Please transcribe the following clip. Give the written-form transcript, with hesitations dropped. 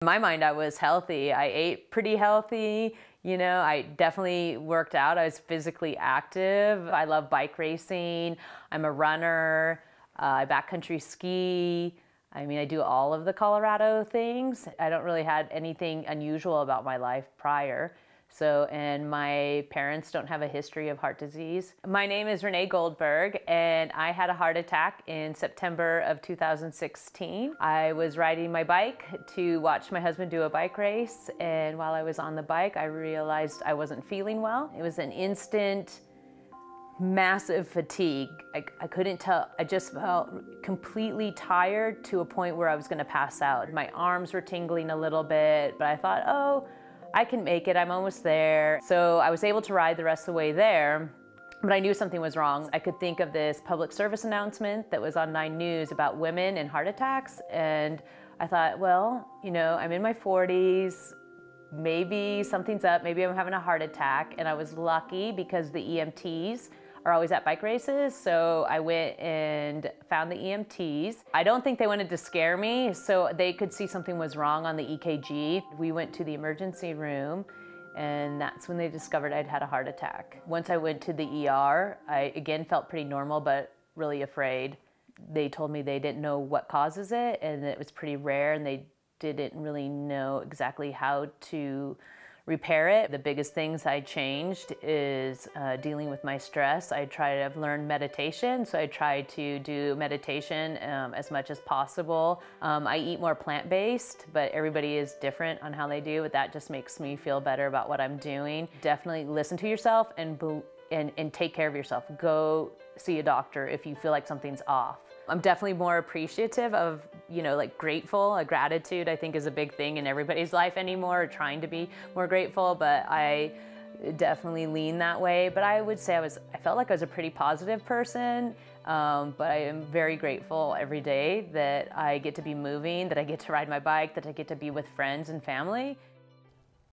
In my mind, I was healthy. I ate pretty healthy. I definitely worked out. I was physically active. I love bike racing. I'm a runner. I backcountry ski. I mean, I do all of the Colorado things. I don't really have anything unusual about my life prior. And my parents don't have a history of heart disease. My name is Renee Goldberg, and I had a heart attack in September of 2016. I was riding my bike to watch my husband do a bike race, and while I was on the bike, I realized I wasn't feeling well. It was an instant, massive fatigue. I couldn't tell. I just felt completely tired to a point where I was gonna pass out. My arms were tingling a little bit, but I thought, oh, I can make it, I'm almost there. So I was able to ride the rest of the way there, but I knew something was wrong. I could think of this public service announcement that was on 9 News about women and heart attacks, and I thought, well, I'm in my 40s, maybe something's up, maybe I'm having a heart attack, and I was lucky because the EMTs are always at bike races, so I went and found the EMTs. I don't think they wanted to scare me, so they could see something was wrong on the EKG. We went to the emergency room, and that's when they discovered I'd had a heart attack. Once I went to the ER, I again felt pretty normal, but really afraid. They told me they didn't know what causes it, and it was pretty rare, and they didn't really know exactly how to repair it. The biggest things I changed is dealing with my stress. I have learned meditation, so I try to do meditation as much as possible. I eat more plant-based, but everybody is different on how they do, but that just makes me feel better about what I'm doing. Definitely listen to yourself and take care of yourself. Go see a doctor if you feel like something's off. I'm definitely more appreciative of, grateful. Gratitude, I think, is a big thing in everybody's life anymore, trying to be more grateful, but I definitely lean that way. But I would say I felt like I was a pretty positive person, but I am very grateful every day that I get to be moving, that I get to ride my bike, that I get to be with friends and family.